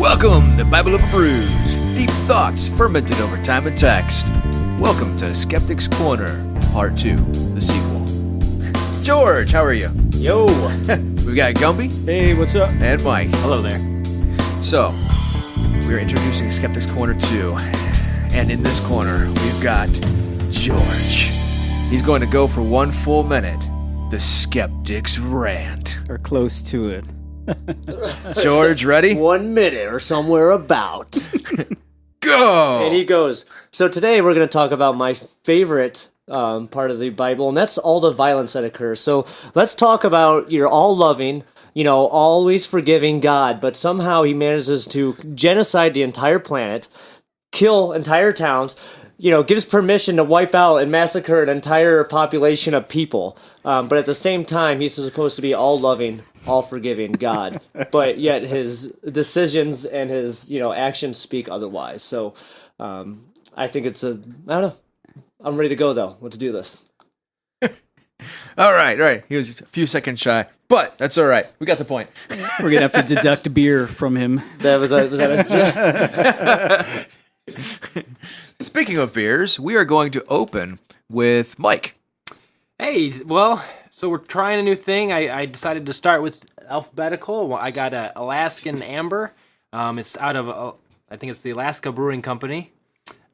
Welcome to Bible over Brews, deep thoughts fermented over time and text. Welcome to Skeptic's Corner, Part 2, the sequel. George, how are you? Yo! We've got Gumby. Hey, what's up? And Mike. Hello there. So, we're introducing Skeptic's Corner 2, and in this corner, we've got George. He's going to go for 1 full minute. The Skeptic's Rant. Or close to it. George, ready? 1 minute or somewhere about. Go! And he goes, so today we're going to talk about my favorite part of the Bible, and that's all the violence that occurs. So let's talk about you're all loving, always forgiving God, but somehow he manages to genocide the entire planet, kill entire towns, gives permission to wipe out and massacre an entire population of people. But at the same time, he's supposed to be all loving, all forgiving God. But yet his decisions and his, actions speak otherwise. So I think I don't know. I'm ready to go, though. Let's do this. All right. He was just a few seconds shy, but that's all right. We got the point. We're going to have to deduct beer from him. Was that a... Speaking of beers, we are going to open with Mike. Hey, well, so we're trying a new thing. I decided to start with alphabetical. I got a Alaskan Amber. It's out of, I think it's the Alaska Brewing Company.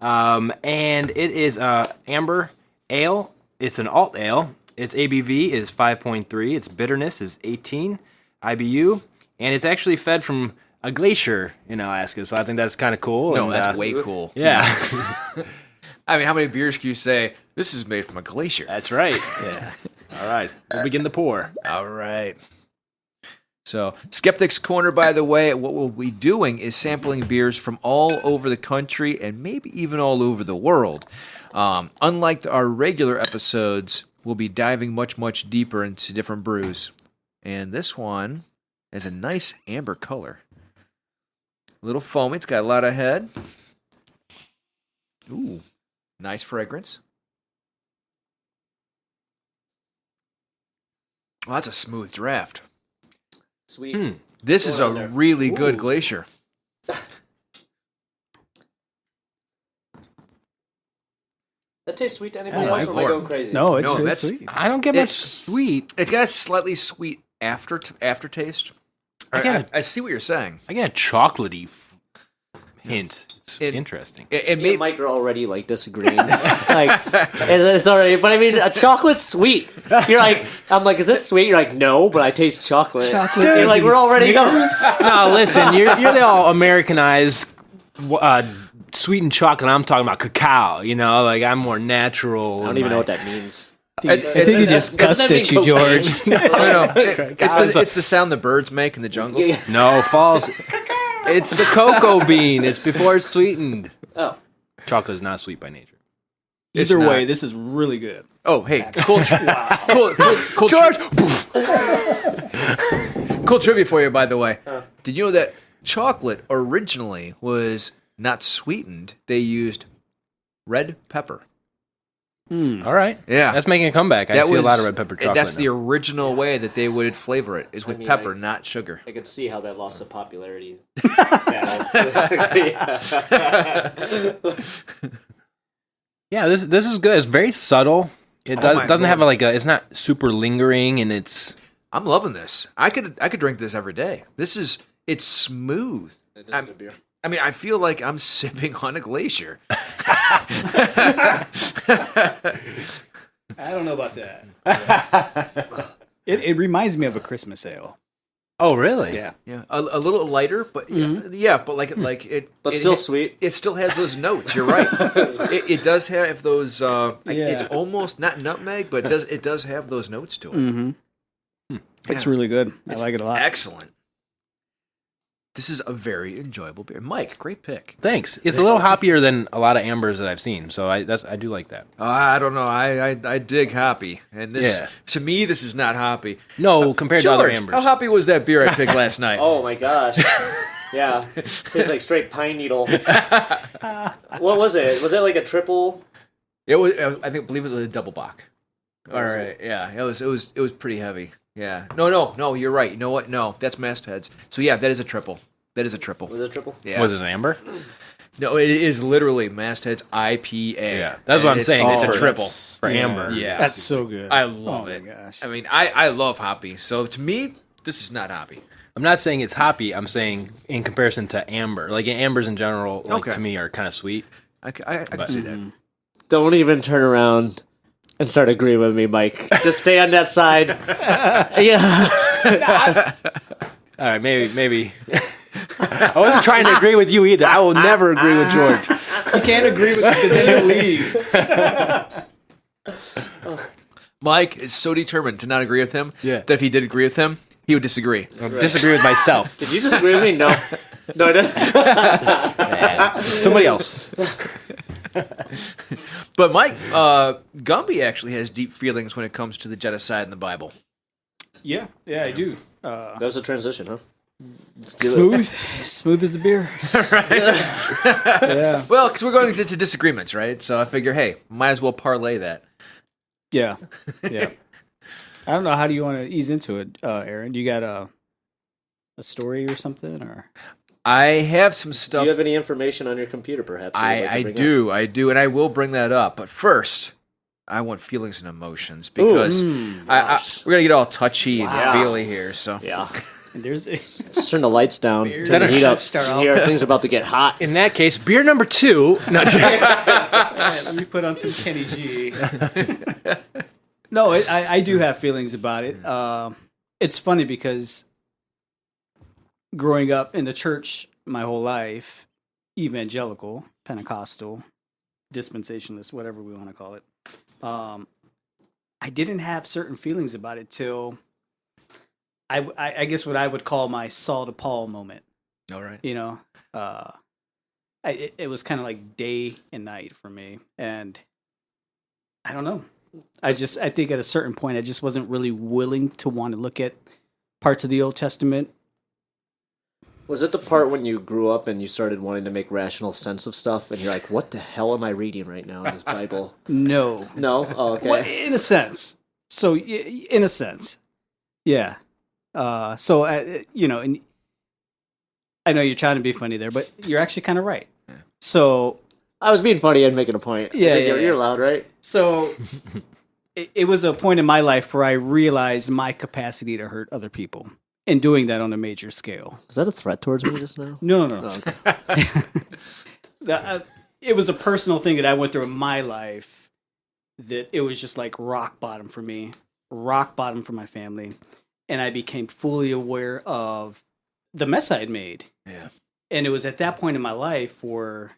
And it is Amber Ale. It's an alt ale. Its ABV is 5.3. Its bitterness is 18 IBU. And it's actually fed from a glacier in Alaska, so I think that's kind of cool. No, and, that's way cool. Yeah. I mean, how many beers can you say, this is made from a glacier? That's right. Yeah. All right. We'll begin the pour. All right. So, Skeptic's Corner, by the way, what we'll be doing is sampling beers from all over the country and maybe even all over the world. Unlike our regular episodes, we'll be diving much, much deeper into different brews. And this one has a nice amber color. A little foamy. It's got a lot of head. Ooh, nice fragrance. Oh, that's a smooth draft. Sweet. This is a on there. really good glacier. That tastes sweet to anybody Oh, else, or am I Lord. going crazy? No, it's No, that's- sweet. I don't get much sweet. It's got a slightly sweet aftertaste. I see what you're saying. I get a chocolatey hint. It's It- interesting. It Me and may, Mike are already disagreeing. It's already, but I mean, a chocolate's sweet. I'm like, is it sweet? You're like, no, but I taste chocolate. You're like, we're already going. No, listen, you're the all Americanized sweetened chocolate. I'm talking about cacao. I'm more natural. I don't even know what that means. I think you just cussed at you, George. no. It's the sound the birds make in the jungles. No, false. It's the cocoa bean. It's before it's sweetened. Oh, Chocolate is not sweet by nature. Either not. way, this is really good. Oh, hey, cool George. Cool trivia for you, by the way. Did you know that chocolate originally was not sweetened? They used red pepper. All right. Yeah. That's making a comeback. I see a lot of red pepper chocolate. That's now. the original way that they would flavor it, is with pepper, not sugar. I could see how that lost the popularity. Yeah, this is good. It's very subtle. It doesn't have it's not super lingering, and it's. I'm loving this. I could drink this every day. It's smooth. This is good beer. I mean, I feel like I'm sipping on a glacier. I don't know about that. It reminds me of a Christmas ale. Oh, really? Yeah. Yeah, a little lighter, but yeah, but like it, But it still ha- sweet. It still has those notes. You're right. it does have those. It's Yeah. almost not nutmeg, but it does have those notes to it. Mm-hmm. It's really good. I like it a lot. Excellent. This is a very enjoyable beer. Mike, great pick. Thanks. It's a little hoppier than a lot of ambers that I've seen, so I do like that. I don't know. I dig hoppy, and this to me this is not hoppy. No, compared to other George, ambers. how hoppy was that beer I picked last night? Oh my gosh. Yeah. Tastes like straight pine needle. What was it? Was it like a triple? It was. I believe it was a double bock. Oh, All was right. Yeah. It was pretty heavy. Yeah. No. You're right. You know what? No, that's mastheads. So yeah, that is a triple. That is a triple. Was it triple? Yeah. Was it an amber? No, it is literally Masthead's IPA. Yeah, that's what I'm saying. It's a for- triple. for amber. Yeah. That's so good. I love oh it. My gosh. I mean, I love hoppy. So to me, this is not hoppy. I'm not saying it's hoppy. I'm saying in comparison to amber. Like ambers in general, like, Okay. to me, are kind of sweet. I can see that. Don't even turn around and start agreeing with me, Mike. Just stay on that side. Yeah. All right, maybe. I wasn't trying to agree with you either. I will never agree with George. You can't agree with me because then he'll leave. Mike is so determined to not agree with him Yeah. that if he did agree with him, he would disagree. I disagree with myself. Did you disagree with me? No. No, I didn't. Somebody else. But Mike, Gumby actually has deep feelings when it comes to the genocide in the Bible. Yeah, I do. That was a transition, huh? Smooth as the beer. Yeah. Well, because we're going into disagreements, right? So I figure, hey, might as well parlay that. Yeah. I don't know. How do you want to ease into it, Aaron? Do you got a story or something, or? I have some stuff. Do you have any information on your computer, perhaps? that you'd like to I bring do, and I will bring that up. But first, I want feelings and emotions because we're gonna get all touchy and feely here. So up? Yeah. And there's Just turn the lights down. Turn the Beer. heat up. Start And off. here, things about to get hot. In that case, beer number 2. No, let me put on some Kenny G. No, I do have feelings about it. It's funny because growing up in the church my whole life, evangelical, Pentecostal, dispensationalist, whatever we want to call it, I didn't have certain feelings about it till I guess what I would call my Saul to Paul moment. all right. You know, it was kind of like day and night for me, and I don't know. I think at a certain point I just wasn't really willing to want to look at parts of the Old Testament. Was it the part when you grew up and you started wanting to make rational sense of stuff, and you're like, "What the hell am I reading right now in this Bible?" No, No. Oh, okay. well, in a sense. So in a sense, yeah. So and I know you're trying to be funny there, but you're actually kind of right. So I was being funny and making a point. I Yeah, think yeah, you're yeah. loud, right? So it was a point in my life where I realized my capacity to hurt other people, and doing that on a major scale. Is that a threat towards me just now? No. Oh, okay. It was a personal thing that I went through in my life that it was just like rock bottom for me, rock bottom for my family. And I became fully aware of the mess I had made. Yeah. And it was at that point in my life where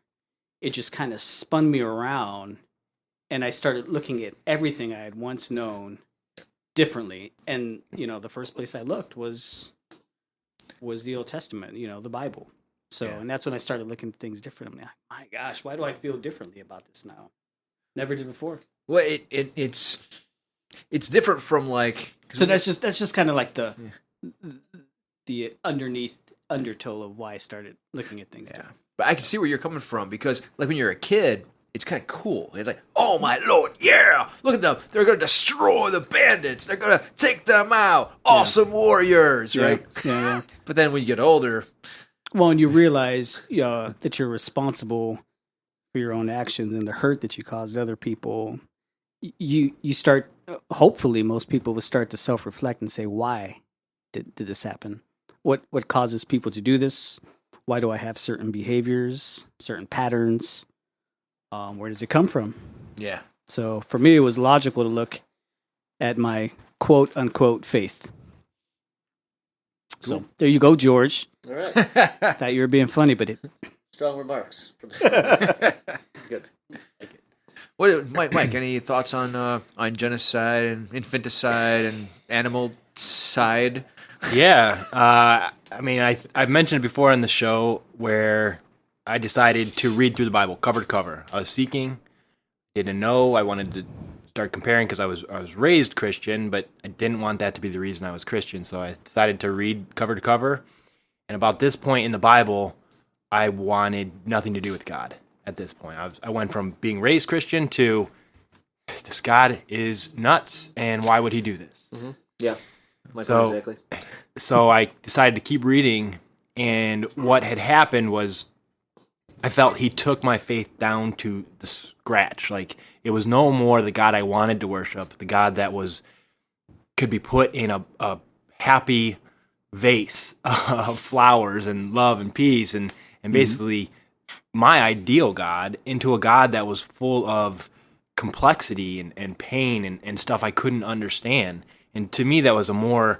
it just kind of spun me around, and I started looking at everything I had once known differently. And, the first place I looked was the Old Testament, the Bible. So, Yeah. and that's when I started looking at things differently. I'm like, my gosh, why do I feel differently about this now? Never did before. Well, it's different from like. So that's just kind of like the underneath undertow of why I started looking at things different. But I can see where you're coming from because, like, when you're a kid, it's kind of cool. It's like, oh my lord, yeah! Look at them. They're going to destroy the bandits. They're going to take them out. Awesome warriors, right? Yeah. But then when you get older, Well, and you realize that you're responsible for your own actions and the hurt that you caused other people. You start, hopefully most people will start to self-reflect and say, why did this happen? What causes people to do this? Why do I have certain behaviors, certain patterns? Where does it come from? yeah. So for me, it was logical to look at my quote unquote faith. So there you go, George. All right. Thought you were being funny, but Strong remarks. Good. Mike, any thoughts on genocide and infanticide and animal side? Yeah. I mean, I've mentioned it before on the show where I decided to read through the Bible cover to cover. I was seeking, didn't know. I wanted to start comparing because I was raised Christian, but I didn't want that to be the reason I was Christian. So I decided to read cover to cover. And about this point in the Bible, I wanted nothing to do with God. At this point, I went from being raised Christian to this God is nuts, and why would he do this? Mm-hmm. Yeah. My So- point exactly. So I decided to keep reading, And what had happened was I felt he took my faith down to the scratch. Like, it was no more the God I wanted to worship, the God that could be put in a happy vase of flowers and love and peace, and basically my ideal God, into a God that was full of complexity and pain and stuff I couldn't understand. And to me, that was a more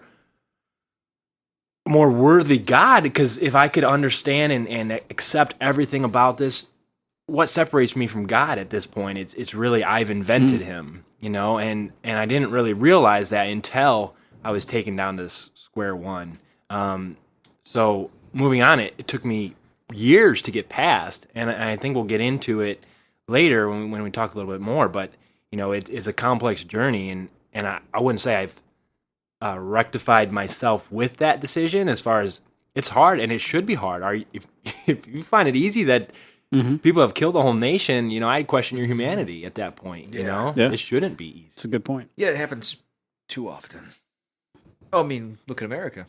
worthy God, because if I could understand and accept everything about this, what separates me from God at this point? It's really I've invented him, and I didn't really realize that until I was taken down to square one. So moving on, it took me years to get past, and I think we'll get into it later when we talk a little bit more. But it's a complex journey, and I wouldn't say I've rectified myself with that decision. As far as it's hard, and it should be hard. If you find it easy that people have killed a whole nation, I'd question your humanity at that point. Yeah. It shouldn't be easy. It's a good point. Yeah, it happens too often. Oh, I mean, look at America.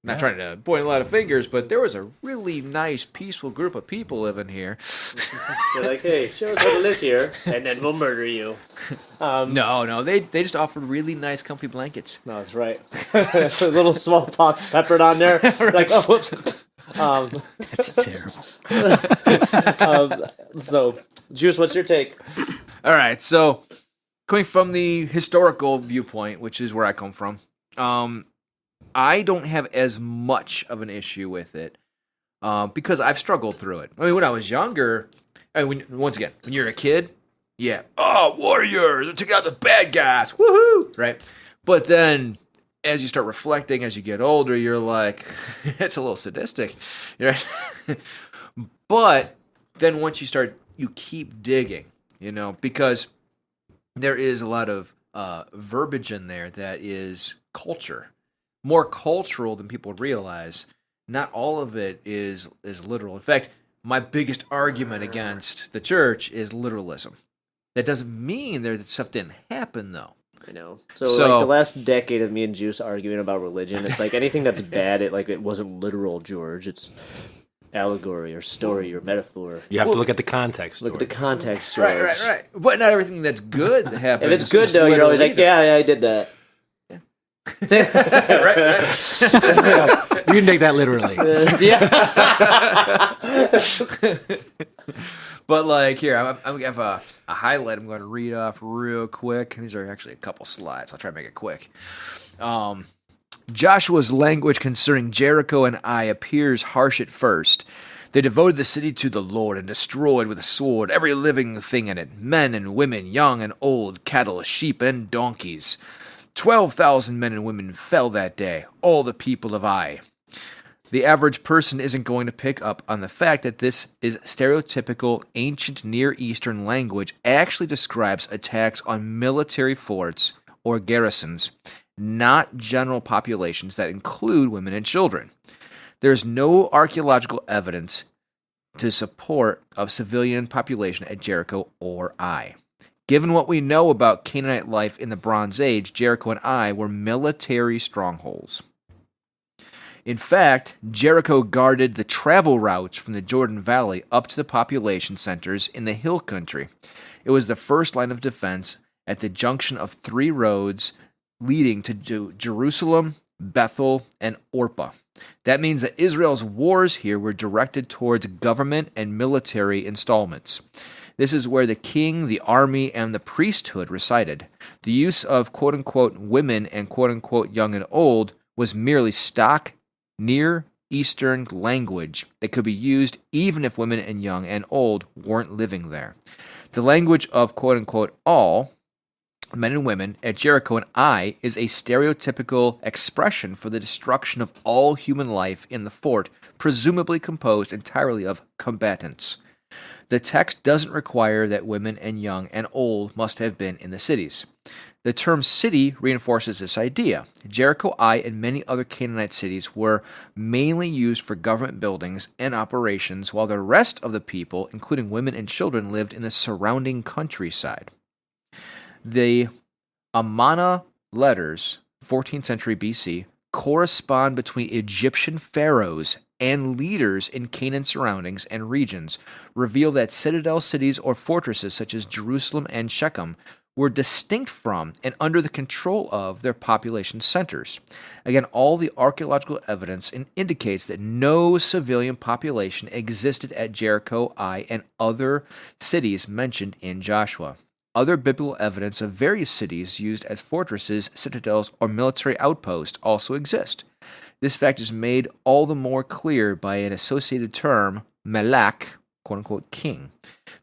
Not trying to point a lot of fingers, but there was a really nice, peaceful group of people living here. They're like, hey, show us how to live here, and then we'll murder you. No, they just offered really nice, comfy blankets. No, that's right. A little smallpox peppered on there. Like, oh, whoops. That's terrible. So, Juice, what's your take? All right, so coming from the historical viewpoint, which is where I come from, I don't have as much of an issue with it because I've struggled through it. I mean, when I was younger, once again, when you're a kid, yeah, warriors, took out the bad guys, woohoo, right? But then as you start reflecting, as you get older, you're like, it's a little sadistic, right? But then once you keep digging, because there is a lot of verbiage in there that is culture. More cultural than people realize. Not all of it is literal. In fact, my biggest argument against the church is literalism. That doesn't mean that stuff didn't happen, though. I know. So like the last decade of me and Juice arguing about religion, it's like anything that's bad, it wasn't literal, George. It's allegory or story or metaphor. You have to look at the context. Look at the context, George. Right. But not everything that's good happens. If it's good, though, you're always like, yeah, I did that. right. You can take that literally. But like here, I'm gonna have a highlight. I'm going to read off real quick. These are actually a couple slides. I'll try to make it quick. Joshua's language concerning Jericho and Ai appears harsh at first. They devoted the city to the Lord and destroyed with a sword every living thing in it, men and women, young and old, cattle, sheep, and donkeys. 12,000 men and women fell that day, all the people of Ai. The average person isn't going to pick up on the fact that this is stereotypical ancient Near Eastern language actually describes attacks on military forts or garrisons, not general populations that include women and children. There's no archaeological evidence to support of civilian population at Jericho or Ai. Given what we know about Canaanite life in the Bronze Age, Jericho and Ai were military strongholds. In fact, Jericho guarded the travel routes from the Jordan Valley up to the population centers in the hill country. It was the first line of defense at the junction of three roads leading to Jerusalem, Bethel, and Orpah. That means that Israel's wars here were directed towards government and military installments. This is where the king, the army, and the priesthood resided. The use of quote-unquote women and quote-unquote young and old was merely stock Near Eastern language that could be used even if women and young and old weren't living there. The language of quote-unquote all, men and women, at Jericho and Ai is a stereotypical expression for the destruction of all human life in the fort, presumably composed entirely of combatants. The text doesn't require that women and young and old must have been in the cities. The term city reinforces this idea. Jericho, Ai, and many other Canaanite cities were mainly used for government buildings and operations, while the rest of the people, including women and children, lived in the surrounding countryside. The Amanna letters, 14th century BC, correspond between Egyptian pharaohs and leaders in Canaan surroundings and regions reveal that citadel cities or fortresses such as Jerusalem and Shechem were distinct from and under the control of their population centers. Again, all the archaeological evidence indicates that no civilian population existed at Jericho, Ai, and other cities mentioned in Joshua. Other biblical evidence of various cities used as fortresses, citadels, or military outposts also exist. This fact is made all the more clear by an associated term, melech, quote-unquote, king.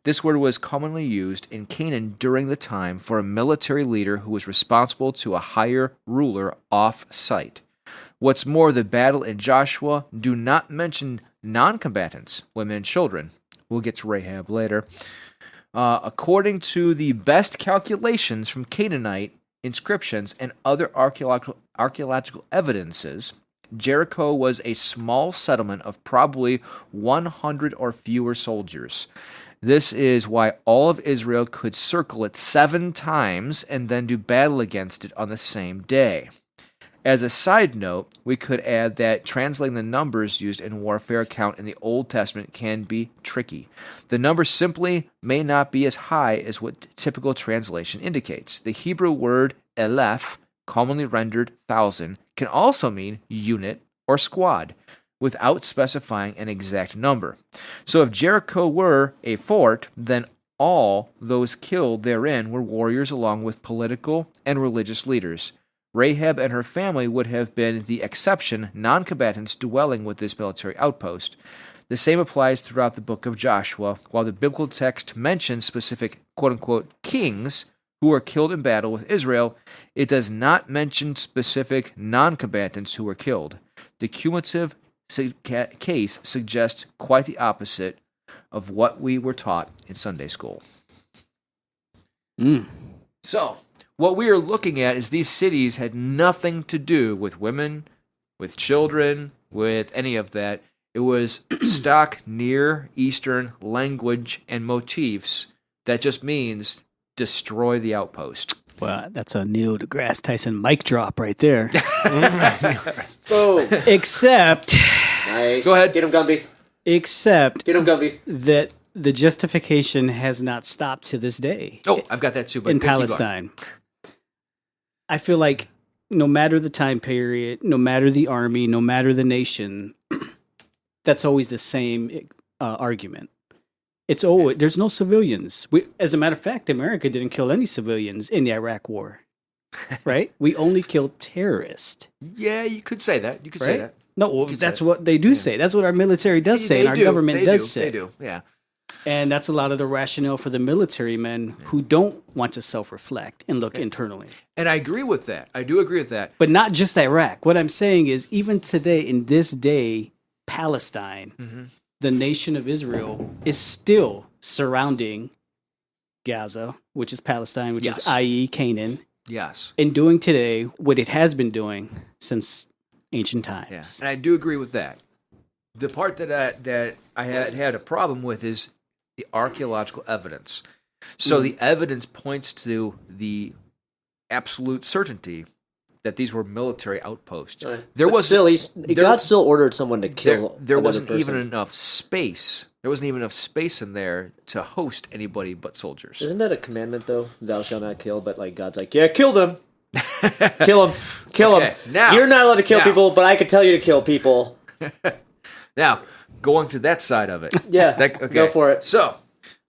This word was commonly used in Canaan during the time for a military leader who was responsible to a higher ruler off-site. What's more, the battle in Joshua do not mention non-combatants, women and children. We'll get to Rahab later. According to the best calculations from Canaanite inscriptions and other archaeological evidences, Jericho was a small settlement of probably 100 or fewer soldiers. This is why all of Israel could circle it 7 times and then do battle against it on the same day. As a side note, we could add that translating the numbers used in warfare account in the Old Testament can be tricky. The number simply may not be as high as what typical translation indicates. The Hebrew word elef, commonly rendered 1,000, can also mean unit or squad, without specifying an exact number. So if Jericho were a fort, then all those killed therein were warriors along with political and religious leaders. Rahab and her family would have been the exception, non-combatants dwelling with this military outpost. The same applies throughout the book of Joshua. While the biblical text mentions specific quote-unquote kings who were killed in battle with Israel, it does not mention specific non-combatants who were killed. The cumulative case suggests quite the opposite of what we were taught in Sunday school. So, what we are looking at is these cities had nothing to do with women, with children, with any of that. It was stock Near Eastern language and motifs that just means destroy the outpost. Well, that's a Neil deGrasse Tyson mic drop right there. Boom. Except, Nice. Go ahead. Get him, Gumby. except Get him, Gumby. that the justification has not stopped to this day Oh, I've got that too. But in keep going. Palestine. I feel like no matter the time period, no matter the army, no matter the nation, that's always the same argument. It's there's no civilians. As a matter of fact, America didn't kill any civilians in the Iraq War, right? We only killed terrorists. Yeah, you could say that. You could say Right? that. No, well, could that's say what they do say. That's what our military does say, and our government does say. They do, yeah. And that's a lot of the rationale for the military men who don't want to self-reflect and look internally. And I agree with that. I do agree with that. But not just Iraq. What I'm saying is, even today, in this day, Palestine, the nation of Israel, is still surrounding Gaza, which is Palestine, which is i.e. Canaan, Yes. and doing today what it has been doing since ancient times. Yeah. And I do agree with that. The part that I had a problem with is the archaeological evidence. So the evidence points to the absolute certainty that these were military outposts. There But was still, God still ordered someone to kill. there another wasn't even person. enough space. There wasn't even enough space in there to host anybody but soldiers. Isn't that a commandment though? Thou shalt not kill. But like God's like, yeah, kill them. Kill them. Kill Okay, them. now- You're not allowed to kill now- people, but I can tell you to kill people. Now, going to that side of it. Yeah, Okay. go for it. So,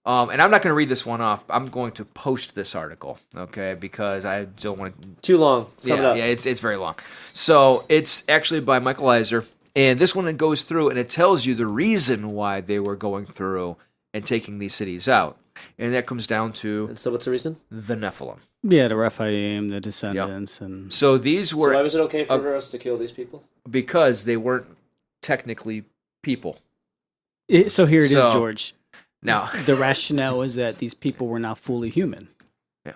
and I'm not going to read this one off. I'm going to post this article, okay? Because I don't want to. Too long. Sum it up. Yeah, it's very long. So it's actually by Michael Eisner, and this one goes through and it tells you the reason why they were going through and taking these cities out, and that comes down to And so what's the reason? the Nephilim. Yeah, the Rephaim, the descendants, and So these So were why was it okay for us to kill these people? because they weren't technically people. so here it is, So- George. Now, The rationale is that these people were not fully human. that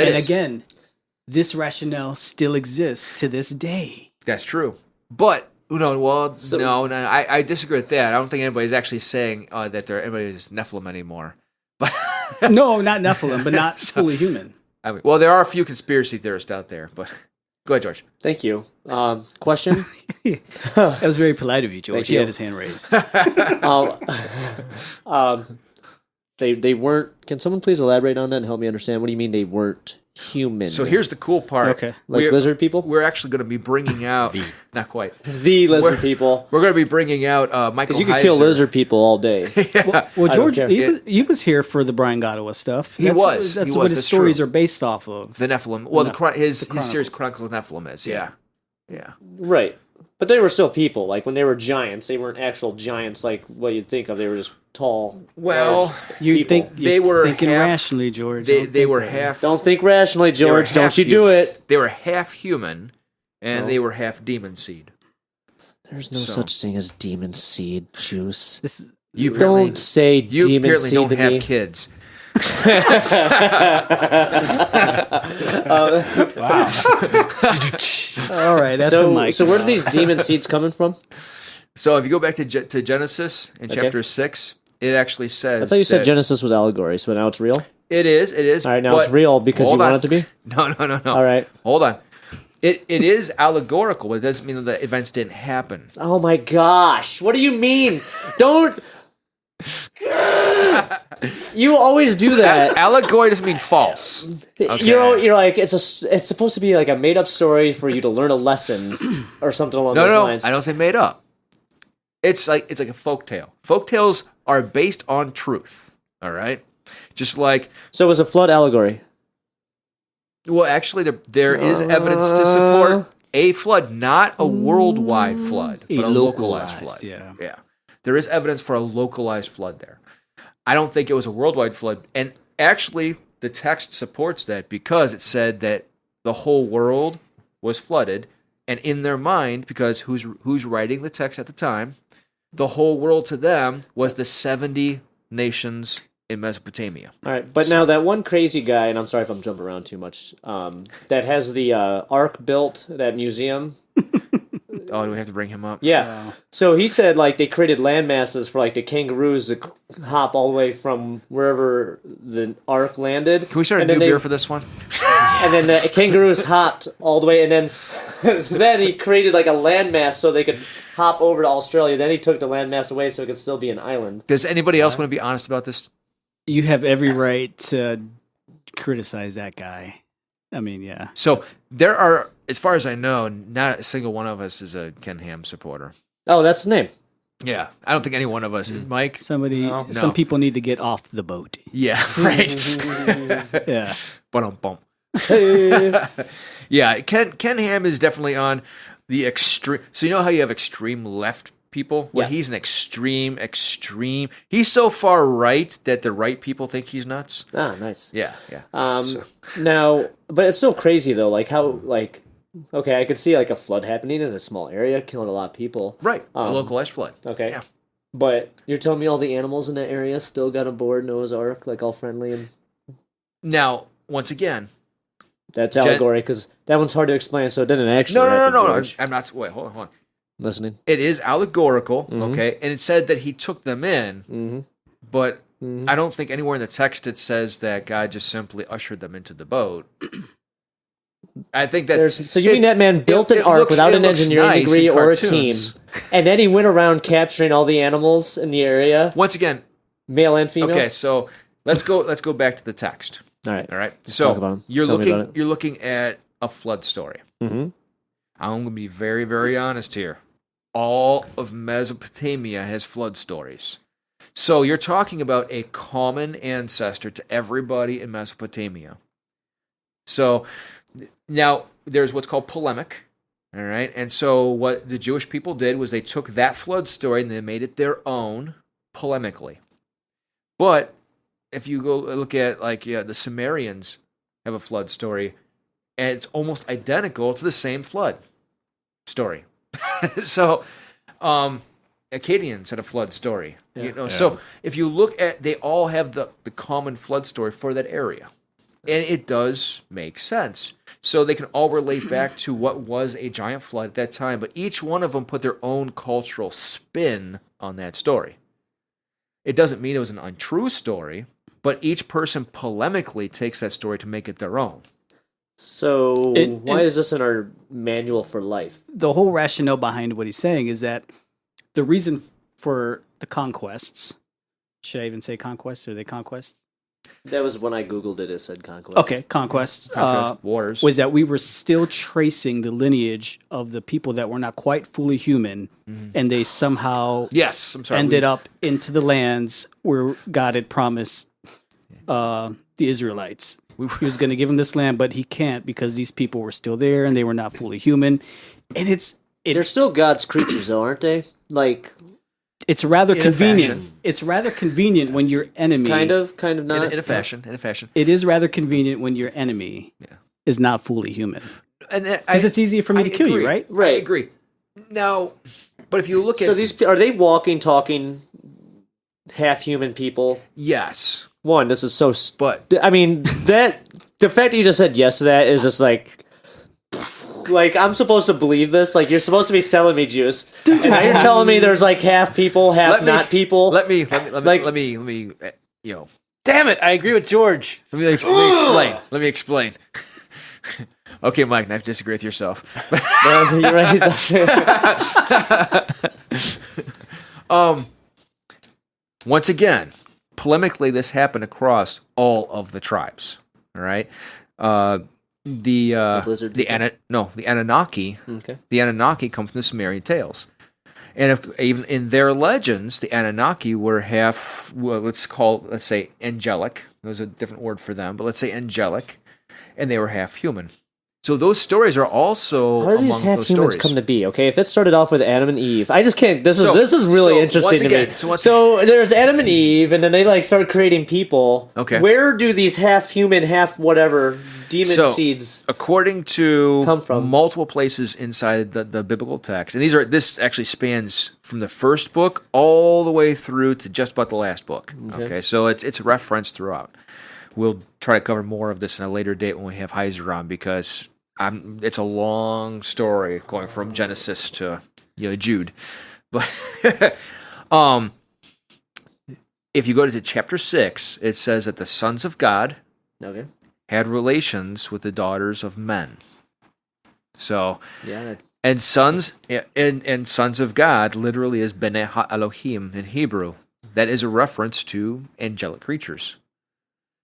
And is- again, this rationale still exists to this day. That's true. But no, I disagree with that. I don't think anybody's actually saying that anybody's Nephilim anymore. But No, not Nephilim, but not fully human. I mean, well, there are a few conspiracy theorists out there. But Go ahead, George. Thank you. Question? That was very polite of you, George. Thank He you. had his hand raised. They weren't. Can someone please elaborate on that and help me understand? What do you mean they weren't human? So here's the cool part. Okay. like We're- lizard people? We're actually going to be bringing out. Not quite. The lizard people. We're going to be bringing out Michael. Because you could kill Heiser. lizard people all day. Well, George, care. he was here for the Brian Gottawa stuff. He was. That's He what was. his That's stories true. are based off of. The Nephilim. Well, his Chronicles. series Chronicles of Nephilim is. Yeah. Yeah. Right. But they were still people. Like when they were giants, they weren't actual giants like what you'd think of. They were just tall. Well, large You people. think They you're were thinking half- rationally, George. They Don't they think were that. half. Don't think rationally, they were George. Don't half you do human. it. They were half human, and Oh. they were half demon seed. There's no So- such thing as demon seed juice. This is, You apparently, Don't say you demon apparently seed don't to have me. kids. all right, that's a So, mic. so where are these demon seeds coming from? So if you go back to Genesis in Okay. chapter 6, it actually says. I thought you said that- Genesis was allegory, so now it's real? It is. It is. All right, now but- it's real because you hold want on. it to be? No. All right. Hold on. It is allegorical, but it doesn't mean that the events didn't happen. Oh my gosh. What do you mean? Don't. You always do that. Allegory doesn't mean false. Okay. You're like it's supposed to be like a made up story for you to learn a lesson or something along those No, lines. I don't say made up. It's like a folk tale. Folk tales are based on truth. All right, just like So it was a flood allegory. well, actually, there is evidence to support a flood, not a worldwide flood, but a localized flood. yeah. There is evidence for a localized flood there. I don't think it was a worldwide flood, and actually, the text supports that because it said that the whole world was flooded, and in their mind, because who's writing the text at the time, the whole world to them was the 70 nations in Mesopotamia. All right, but now that one crazy guy, and I'm sorry if I'm jumping around too much, that has the ark built at that museum. Oh, do we have to bring him up? Yeah. So he said like they created land masses for like the kangaroos to hop all the way from wherever the ark landed. Can we start a And new then beer for this one? And then the kangaroos hopped all the way, and then then he created like a landmass so they could hop over to Australia. Then he took the landmass away so it could still be an island. Does anybody else want to be honest about this? You have every right to criticize that guy. I mean, yeah. So there are, as far as I know, not a single one of us is a Ken Ham supporter. Oh, that's the name. Yeah, I don't think any one of us. Mike? Some No. people need to get off the boat. Yeah, right. Yeah. Bump. Yeah, Ken Ham is definitely on the extreme. So you know how you have extreme left people? Well, Yeah. he's an extreme. He's so far right that the right people think he's nuts. Ah, nice. Yeah. So- Now, but it's so crazy though. Like how, like, okay, I could see like a flood happening in a small area, killing a lot of people. Right, a localized flood. Okay. Yeah. But you're telling me all the animals in that area still got aboard Noah's Ark, like all friendly, and Now, once again, that's allegory because that one's hard to explain. So it didn't actually. happen, no. George. I'm not. Wait, hold on. Listening. It is allegorical, Mm-hmm. okay, and it said that he took them in, but I don't think anywhere in the text it says that God just simply ushered them into the boat. I think that So you mean that man built an ark without an engineering degree or a team, and then he went around capturing all the animals in the area, Once again, male and female? okay, so let's go back to the text. All right. All right, talk about 'em. you're Tell me about looking it. you're looking at a flood story. Mhm. I'm going to be very, very honest here. All of Mesopotamia has flood stories. So you're talking about a common ancestor to everybody in Mesopotamia. So now there's what's called polemic. All right. And so what the Jewish people did was they took that flood story and they made it their own polemically. But if you go look at the Sumerians have a flood story, and it's almost identical to the same flood story. So, Akkadians had a flood story. So if you look at, they all have the common flood story for that area, and it does make sense. So they can all relate back to what was a giant flood at that time, but each one of them put their own cultural spin on that story. It doesn't mean it was an untrue story, but each person polemically takes that story to make it their own. So why And- is this in our manual for life? The whole rationale behind what he's saying is that the reason for the conquests, should I even say conquests? Are they conquests? That was when I googled it. It said conquest. Okay, conquests. Conquest, wars. Was that we were still tracing the lineage of the people that were not quite fully human, and they somehow Yes, I'm sorry. ended up into the lands where God had promised the Israelites. He was going to give them this land, but he can't because these people were still there and they were not fully human. And They're still God's creatures, though, aren't they? Like, it's rather In a convenient. fashion. It's rather convenient when your enemy kind of not. in a fashion. It is rather convenient when your enemy is not fully human. And Because it's easier for me to kill you, right? I Right. agree. Now, but if you look at So these are they walking, talking, half human people? yes, One, this is so. but I mean, that the fact that you just said yes to that is just like I'm supposed to believe this. Like you're supposed to be selling me juice, and now you're telling me there's like half people, half not people. Let me Like- you know. Damn it! I agree with George. Let me explain. Let me explain. Okay, Mike, now disagree with yourself. You're right, Once again, polemically, this happened across all of the tribes. All right, lizard the Anunnaki. Okay. The Anunnaki come from the Sumerian tales, and even in their legends, the Anunnaki were half. Well, let's say angelic. There's a different word for them, but let's say angelic, and they were half human. So those stories are also How do these among half those humans stories. come to be? Okay, if it started off with Adam and Eve, I just can't. This So- is really so interesting once to again- me. so once- So there's Adam and Eve, and then they like start creating people. Okay. Where do these half human, half whatever demon So- seeds? According to Come from? multiple places inside the biblical text, and this actually spans from the first book all the way through to just about the last book. Okay, so it's referenced throughout. We'll try to cover more of this in a later date when we have Heiser on because it's a long story going from Genesis to Jude, but if you go to chapter 6, it says that the sons of God Okay. had relations with the daughters of men. So, Yeah. and sons of God literally is B'nai Ha-Elohim in Hebrew. That is a reference to angelic creatures.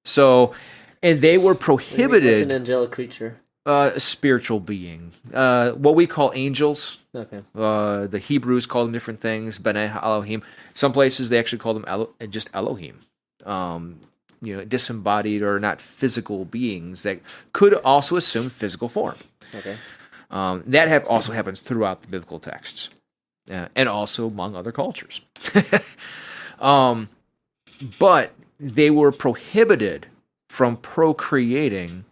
So, and they were What's an prohibited angelic creature? a spiritual being. What we call angels. Okay. The Hebrews call them different things. B'nai Ha-Elohim. Some places they actually call them just Elohim. Disembodied or not physical beings that could also assume physical form. Okay. That also happens throughout the biblical texts, and also among other cultures. But they were prohibited from procreating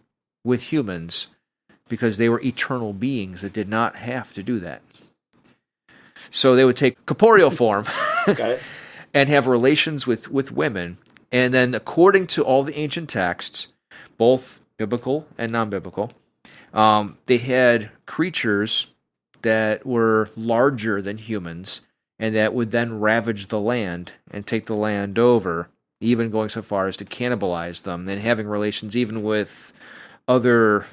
with humans because they were eternal beings that did not have to do that. So they would take corporeal form Got it. and have relations with women. And then according to all the ancient texts, both biblical and non-biblical, they had creatures that were larger than humans and that would then ravage the land and take the land over, even going so far as to cannibalize them and having relations even with other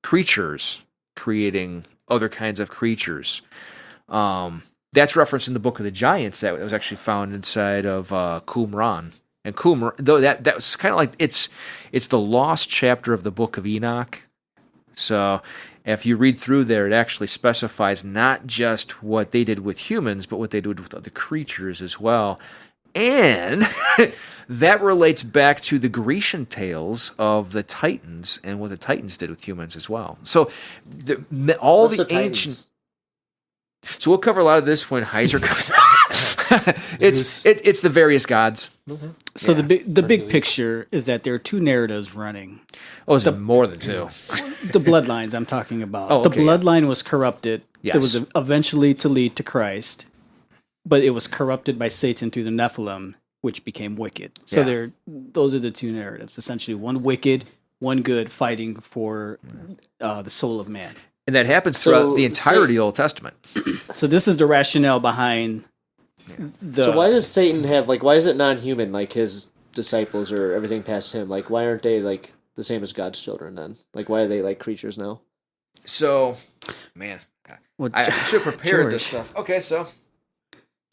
creatures, creating other kinds of creatures. That's referenced in the Book of the Giants that was actually found inside of Qumran. And Qumran, though that was kind of like it's the lost chapter of the Book of Enoch. So if you read through there, it actually specifies not just what they did with humans, but what they did with other creatures as well. And that relates back to the Grecian tales of the Titans and what the Titans did with humans as well. So all What's the the ancient... Titans? So we'll cover a lot of this when Heiser comes out. It's the various gods. So the big picture is that there are two narratives running. Oh, it's more than two. The bloodlines I'm talking about. Oh, the okay, bloodline was corrupted. Yes. It was eventually to lead to Christ, but it was corrupted by Satan through the Nephilim, which became wicked. So Yeah. those are the two narratives. Essentially, one wicked, one good, fighting for the soul of man. And that happens throughout So the entirety of the Old Testament. So this is the rationale behind the. So why does Satan have why is it non-human like his disciples or everything past him? Like why aren't they like the same as God's children then? Like, why are they like creatures now? So, man, Well, I should have prepared this George. stuff. Okay, so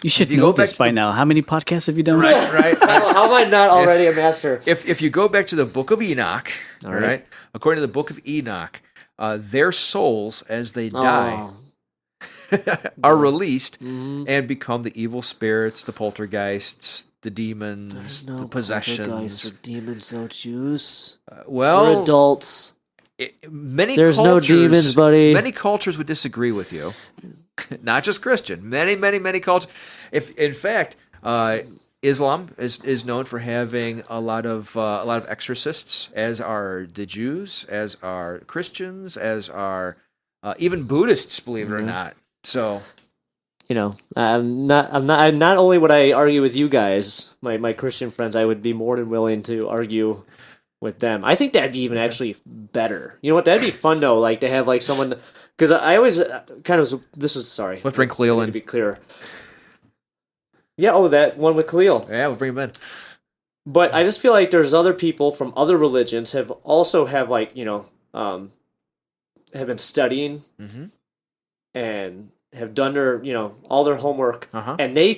You should If you know go back this to by the- now. How many podcasts have you done? right. How am I not already a master? If you go back to the Book of Enoch, all right. right, according to the Book of Enoch, their souls as they die are released and become the evil spirits, the poltergeists, the demons, There's the no possessions. poltergeist or demons, no juice. Well, We're adults. Many There's no cultures, demons, buddy. Many cultures would disagree with you. Not just Christian. Many cultures. If in fact, Islam is known for having a lot of exorcists, as are the Jews, as are Christians, as are even Buddhists. Believe it or not. So You know, not only would I argue with you guys, my Christian friends, I would be more than willing to argue with them. I think that'd be even actually better. You know what? That'd be fun though, like to have like someone, because I always kind of sorry. let's bring Cleo To in. be clear. Yeah, that one with Khalil. Yeah, we'll bring him in. But I just feel like there's other people from other religions have like, you know, have been studying and have done their, you know, all their homework, and they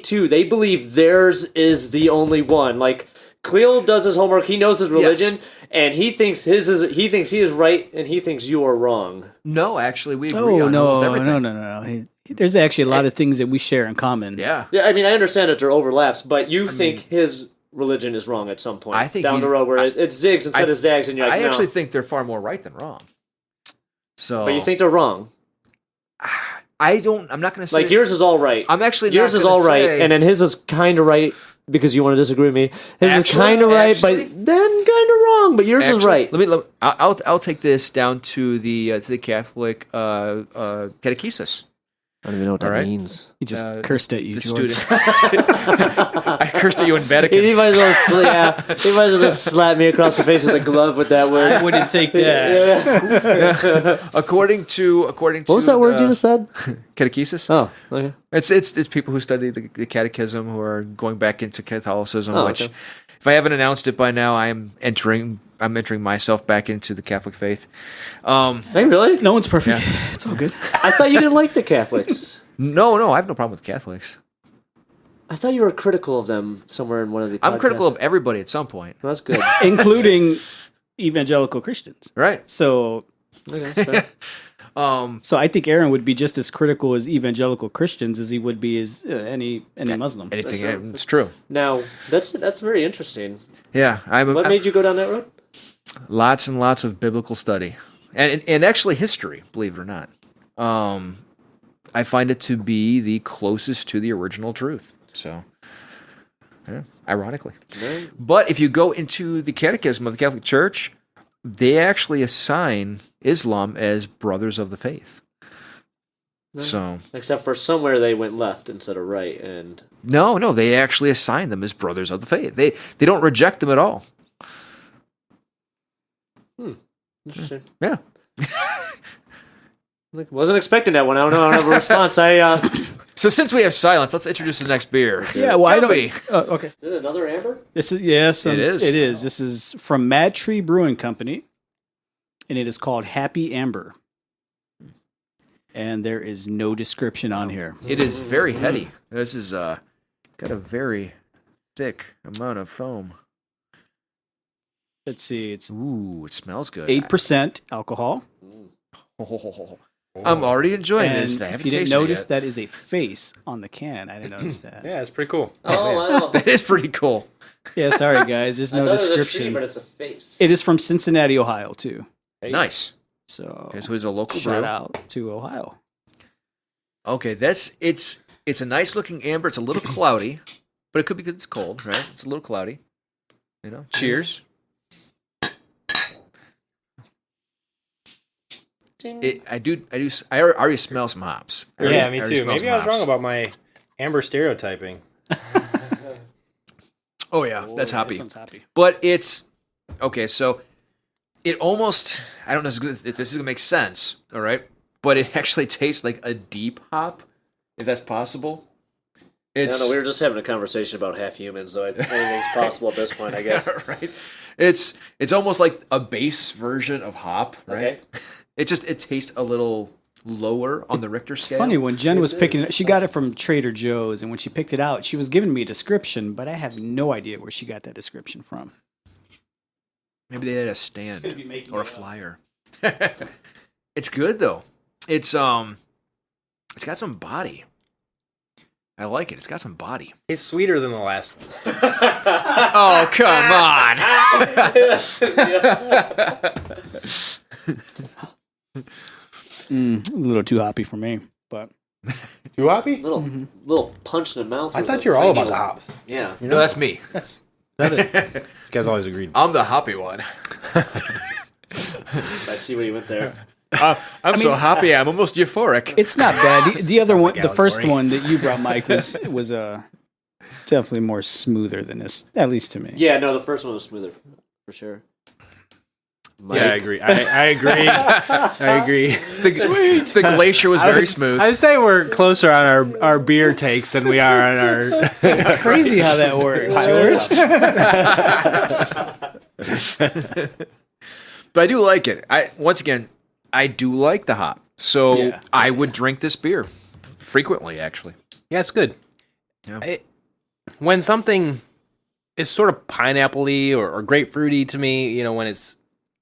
believe theirs is the only one. Like Cleo does his homework, he knows his religion, and he thinks he is right, and he thinks you are wrong. No, actually, we agree Oh on almost no, everything. no. There's actually a lot of things that we share in common. Yeah. Yeah, I mean, I understand that there are overlaps, but you think his religion is wrong at some point. I think down the he's- road where it zigs instead of zags, and you're like, I no. actually think they're far more right than wrong. So, But you think they're wrong. I'm not going to say Like yours is all right. I'm actually not yours is gonna all right, say- and then his is kind of right because you want to disagree with me. His is Actually- kind of right, actually- but then kind of wrong. But yours is Actually, right. I'll take this down to the Catholic catechesis. I don't even know what that All right. means. He just cursed at you, The George. student. I cursed at you in Vatican. He might as well, he might as well just slap me across the face with a glove with that word. I wouldn't take that. According to What was that word you just said? catechesis? Oh, okay. It's people who study the catechism who are going back into Catholicism. Oh, which, okay. if I haven't announced it by now, I'm entering myself back into the Catholic faith. Hey, really? No one's perfect. It's all good. I thought you didn't like the Catholics. No, I have no problem with Catholics. I thought you were critical of them somewhere in one of the podcasts. I'm critical of everybody at some point. Well, that's good. Including evangelical Christians. Right. So Okay, that's fair. so I think Aaron would be just as critical as evangelical Christians as he would be as any Muslim. Anything. It's true. Now, that's very interesting. Yeah. What made you go down that road? Lots and lots of biblical study, and actually history. Believe it or not, I find it to be the closest to the original truth. So, yeah, ironically. Right. But if you go into the Catechism of the Catholic Church, they actually assign Islam as brothers of the faith. So Except for somewhere they went left instead of right, and no, they actually assign them as brothers of the faith. They don't reject them at all. interesting. Yeah. Wasn't expecting that one. I don't have a response. So since we have silence, let's introduce the next beer. Yeah, well, I Gumby. don't. Okay. Is it another amber? This is yes, It is. It is. This is from Mad Tree Brewing Company, and it is called Happy Amber. And there is no description on here. It is very heady. This is got a very thick amount of foam. Let's see. It's Ooh, it smells good. 8% alcohol. I'm already enjoying And this. I if haven't you didn't tasted it notice, yet. that is a face on the can. I didn't notice that. Yeah, it's pretty cool. Oh, wow. That is pretty cool. Yeah, sorry guys. There's I no thought it was a tree, description. but it's a face. It is from Cincinnati, Ohio, too. Nice. So Okay, so it's a local shout brew. out to Ohio. Okay, it's a nice looking amber. It's a little cloudy, but it could be because it's cold, right? It's a little cloudy. You know. Cheers. I already smell some hops. I Yeah, me already too. smell Maybe some I was wrong hops. about my amber stereotyping. Oh yeah, that's Yeah, hoppy. This one's happy. But it's okay. So it almost, I don't know if this is gonna make sense. All right, but it actually tastes like a deep hop, if that's possible. It's No, we were just having a conversation about half humans, so anything's possible at this point, I guess. right. It's almost like a base version of hop, right? Okay. It tastes a little lower on the Richter scale. Funny, when Jen was picking it, she got it from Trader Joe's, and when she picked it out, she was giving me a description, but I have no idea where she got that description from. Maybe they had a stand Could be making or a it up. flyer. It's good though. It's got some body. I like it. It's got some body. It's sweeter than the last one. Oh, come on. A little too hoppy for me, but Too hoppy? Little punch in the mouth. I was thought a you were all tiny about the little- hops. Yeah. No, that's me. that's You guys always agreed. I'm the hoppy one. I see where you went there. I'm so happy. I'm almost euphoric. it's not bad. The other one, like the first allegory. one that you brought, Mike, was definitely more smoother than this, at least to me. Yeah, no, the first one was smoother, for sure. Yeah, I agree. I agree. I agree. The glacier was very smooth. I would say we're closer on our beer takes than we are on our. It's crazy how that works, George. But I do like it. Once again, I do like the hop. So Yeah. I would drink this beer frequently, actually. Yeah, it's good. Yeah. When something is sort of pineapple-y or grapefruity to me, when it's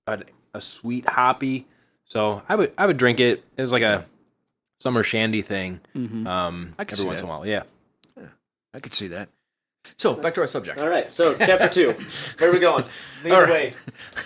a sweet hoppy, so I would drink it. It was like a summer shandy thing. I could Every see once that. in a while, yeah. I could see that. So back to our subject. All right, so chapter 2. Where are we going? Lead All the right. way.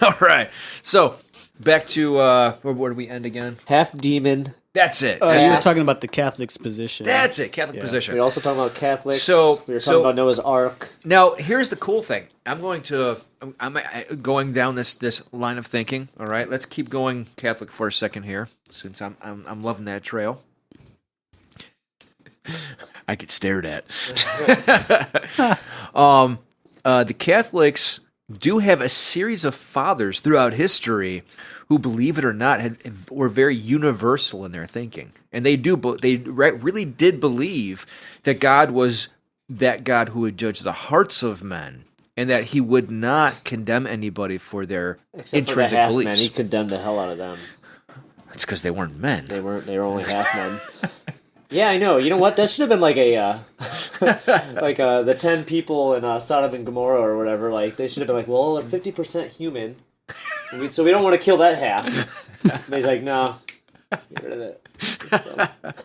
All right. So back to where do we end again? Half demon. That's it. You That's were it. talking about the Catholic's position. That's it. Catholic We position. were also talking about Catholics. So- we were so- talking about Noah's Ark. Now, here's the cool thing. I'm going down this line of thinking. All right, let's keep going Catholic for a second here, since I'm loving that trail. I get stared at. The Catholics do have a series of fathers throughout history who, believe it or not, were very universal in their thinking, and they really did believe that God was that God who would judge the hearts of men, and that He would not condemn anybody for their Except for the intrinsic half men. beliefs. He condemned the hell out of them. It's because they weren't men. They were only half men. Yeah, I know. You know what? That should have been like a the 10 people in Sodom and Gomorrah or whatever. Like they should have been like, well, they're 50% human, so we don't want to kill that half. And he's like, no, get rid of it.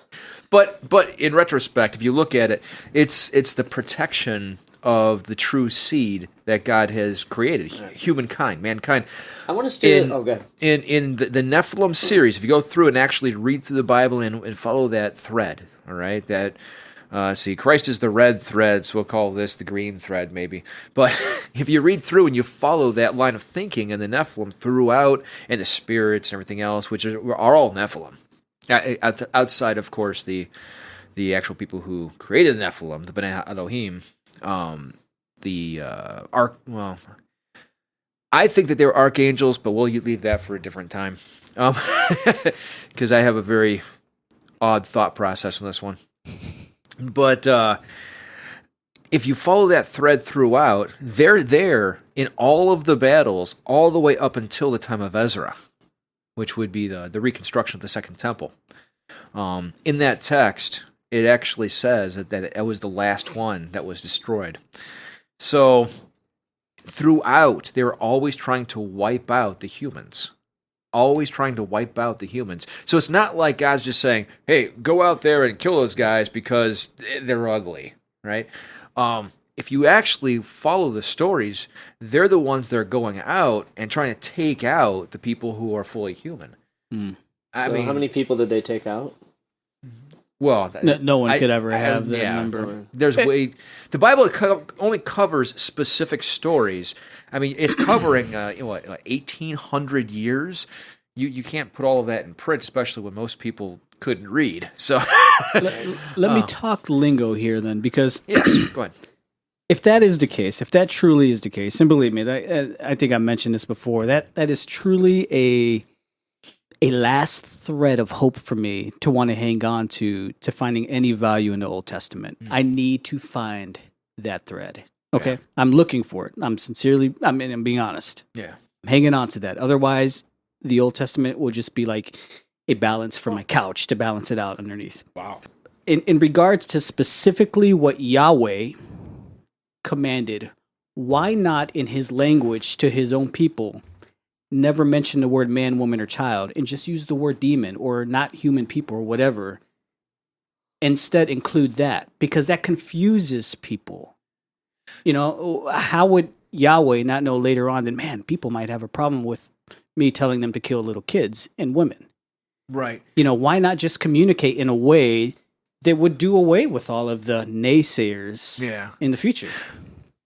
But in retrospect, if you look at it, it's the protection of the true seed that God has created, humankind, mankind. I want to steer. In- Oh, good. In the Nephilim series, if you go through and actually read through the Bible and follow that thread, all right, that see, Christ is the red thread, so we'll call this the green thread, maybe. But if you read through and you follow that line of thinking in the Nephilim throughout, and the spirits and everything else, which are all Nephilim, outside, of course, the actual people who created the Nephilim, the Bnei Elohim, I think that they were archangels, but we'll leave that for a different time, because I have a very odd thought process on this one. But if you follow that thread throughout, they're there in all of the battles, all the way up until the time of Ezra, which would be the reconstruction of the Second Temple. In that text, it actually says that it was the last one that was destroyed. So throughout, they were always trying to wipe out the humans. Always trying to wipe out the humans. So it's not like God's just saying, hey, go out there and kill those guys because they're ugly, right? If you actually follow the stories, they're the ones that are going out and trying to take out the people who are fully human. Hmm. So how many people did they take out? Well, No one could ever have that yeah. number. There's way the Bible only covers specific stories. I mean, it's covering 1,800 years. You can't put all of that in print, especially when most people couldn't read. So Let me talk lingo here then, because yes, go ahead. if that is the case, if that truly is the case, and believe me, I think I mentioned this before, that is truly a last thread of hope for me to want to hang on to finding any value in the Old Testament. I need to find that thread. Okay. Yeah. I'm looking for it. I'm being honest. Yeah. I'm hanging on to that. Otherwise, the Old Testament will just be like a balance for my couch to balance it out underneath. Wow. In regards to specifically what Yahweh commanded, why not in his language to his own people never mention the word man, woman, or child and just use the word demon or not human people or whatever? Instead, include that because that confuses people. You know, how would Yahweh not know later on that, man, people might have a problem with me telling them to kill little kids and women? Right. You know, why not just communicate in a way that would do away with all of the naysayers in the future?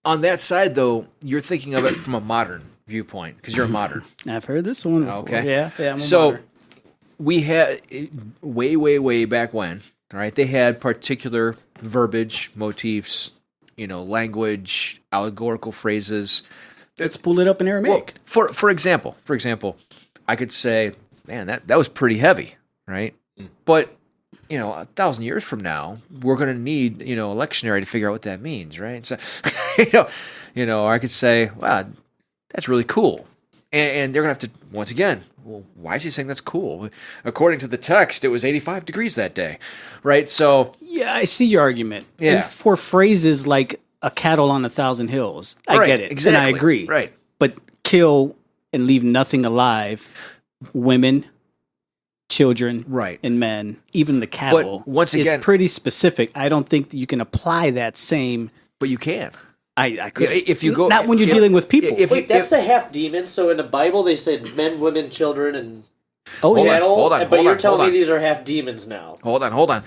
On that side, though, you're thinking of it from a modern viewpoint because you're a modern. I've heard this one before. Okay. Yeah, I'm a So modern. we had way back when, all right, they had particular verbiage, motifs, language, allegorical phrases. Let's pull it up in Aramaic. Well, for example, I could say, man, that was pretty heavy, right? But 1,000 years from now, we're going to need a lectionary to figure out what that means, right? So, or I could say, wow, that's really cool, and they're going to have to once again. Well, why is he saying that's cool? According to the text, it was 85 degrees that day, right? So Yeah, I see your argument. Yeah. And for phrases like a cattle on 1,000 hills, I Right, get it. exactly, And I agree. right. But kill and leave nothing alive, women, children, Right. and men, even the cattle, once again- is pretty specific. I don't think that you can apply that same. but you can. I could. If you go- not when you're if- dealing with people. if- Wait, that's the half demon. So in the Bible, they said men, women, children, and oh, Hold on, yeah. cattle. hold on, but hold you're on, telling hold me on. these are half demons now. Hold on. Sounds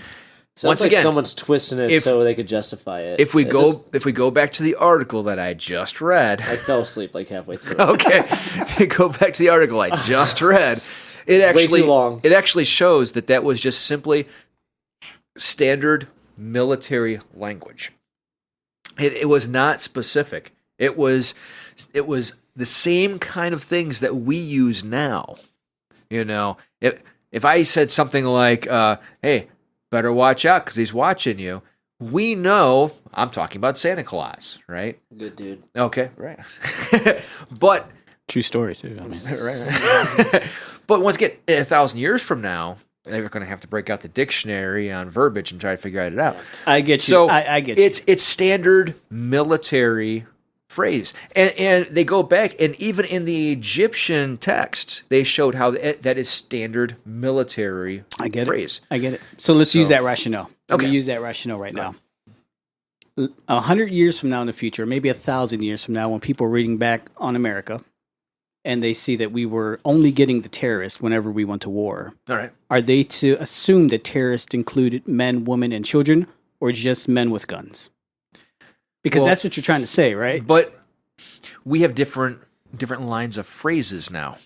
Once like again, someone's twisting it if- so they could justify it. if we It go just- back to the article that I just read, I fell asleep like halfway through. okay, go back to the article I just read. It actually too long. It actually shows that was just simply standard military language. It was not specific. It was the same kind of things that we use now. If I said something like, "Hey, better watch out because he's watching you," we know I'm talking about Santa Claus, right? Good dude. Okay, right. But True story, too. I mean, right. But once again, 1,000 years from now, they're going to have to break out the dictionary on verbiage and try to figure it out. I get you. So I get you. it's standard military phrase, and they go back, and even in the Egyptian texts, they showed how that is standard military I get phrase. it. I get it. So let's use that rationale. Okay. We use that rationale right now. 100 years from now in the future, maybe 1,000 years from now, when people are reading back on America and they see that we were only getting the terrorists whenever we went to war, All right. are they to assume that terrorists included men, women, and children, or just men with guns? Because Well- that's what you're trying to say, right? But we have different lines of phrases now.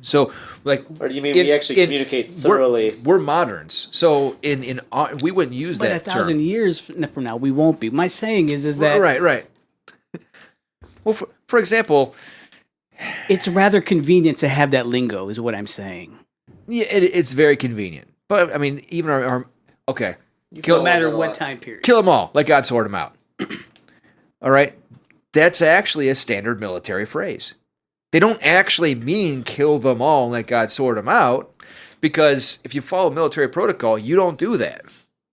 So, like, Or do you mean we actually communicate thoroughly? We're moderns, so in we wouldn't use But that 1,000 term. years from now, we won't be. My saying is that Right. Well, for example, it's rather convenient to have that lingo, is what I'm saying. yeah, it's very convenient. But I mean, even our okay, No matter what time period. kill them all, let God sort them out. All right, that's actually a standard military phrase. They don't actually mean kill them all and let God sort them out, because if you follow military protocol, you don't do that.